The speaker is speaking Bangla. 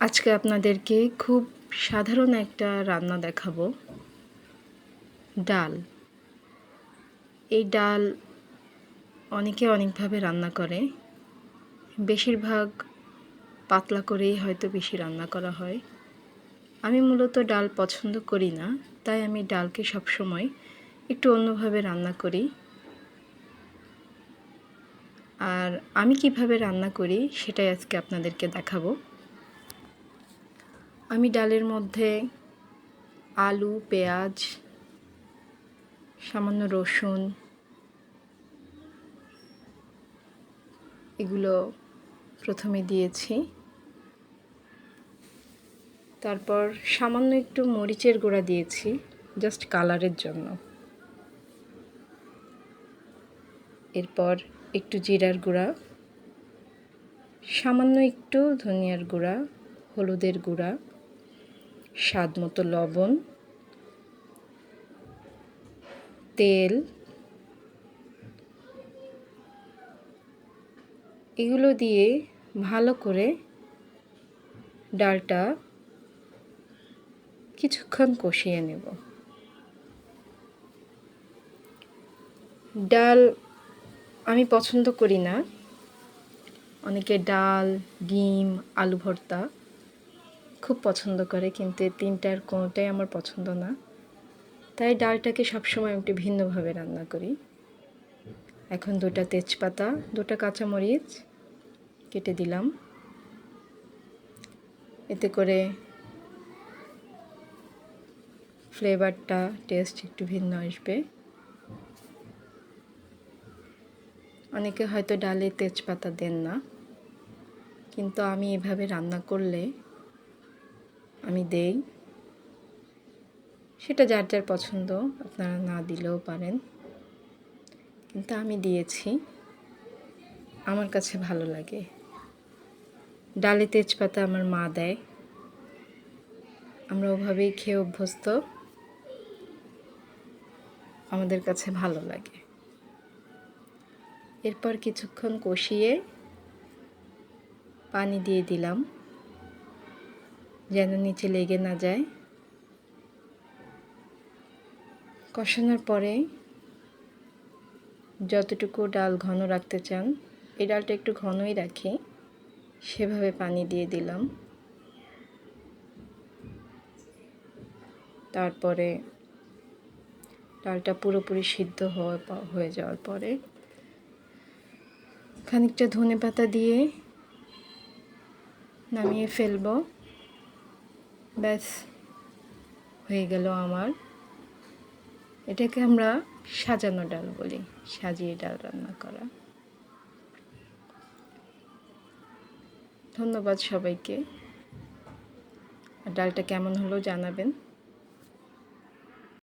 আজকে আপনাদেরকে খুব সাধারণ একটা রান্না দেখাবো। ডাল। এই ডাল অনেকে অনেকভাবে রান্না করে। বেশিরভাগ পাতলা করেই হয়তো বেশি রান্না করা হয়। আমি মূলত ডাল পছন্দ করি না, তাই আমি ডালকে সবসময় একটু অন্যভাবে রান্না করি। আর আমি কিভাবে রান্না করি সেটাই আজকে আপনাদেরকে দেখাবো। আমি ডালের মধ্যে আলু, পেঁয়াজ, সামান্য রসুন এগুলো প্রথমে দিয়েছি। তারপর সামান্য একটু মরিচের গুঁড়া দিয়েছি, জাস্ট কালারের জন্য। এরপর একটু জিরার গুঁড়া, সামান্য একটু ধনিয়ার গুঁড়া, হলুদের গুঁড়া, স্বাদ মতো লবণ, তেল, এগুলো দিয়ে ভালো করে ডালটা কিছুক্ষণ কষিয়ে নেব। ডাল আমি পছন্দ করি না। অনেকে ডাল, ডিম, আলু ভর্তা খুব পছন্দ করে, কিন্তু এই তিনটার কোনোটাই আমার পছন্দ না। তাই ডালটাকে সবসময় একটু ভিন্নভাবে রান্না করি। এখন 2টা তেজপাতা, 2টা কাঁচামরিচ কেটে দিলাম। এতে করে ফ্লেভারটা, টেস্ট একটু ভিন্ন আসবে। অনেকে হয়তো ডালে তেজপাতা দেন না, কিন্তু আমি এভাবে রান্না করলে আমি দেই। সেটা যার যার পছন্দ, আপনারা না দিলেও পারেন, কিন্তু আমি দিয়েছি, আমার কাছে ভালো লাগে। ডালে তেজপাতা আমার মা দেয়, আমরা ওভাবেই খেয়ে অভ্যস্ত, আমাদের কাছে ভালো লাগে। এরপর কিছুক্ষণ কষিয়ে পানি দিয়ে দিলাম, যেন নিচে লেগে না যায়। কষানোর পরে যতটুকু ডাল ঘন রাখতে চান, এই ডালটা একটু ঘনই রাখি, সেভাবে পানি দিয়ে দিলাম। তারপরে ডালটা পুরোপুরি সিদ্ধ হয়ে যাওয়ার পরে খানিকটা ধনেপাতা দিয়ে নামিয়ে ফেলবো। ব্যাস, হয়ে গেল আমার। এটাকে আমরা সাজানো ডাল বলি, সাজিয়ে ডাল রান্না করা। ধন্যবাদ সবাইকে। আর ডালটা কেমন হলো জানাবেন।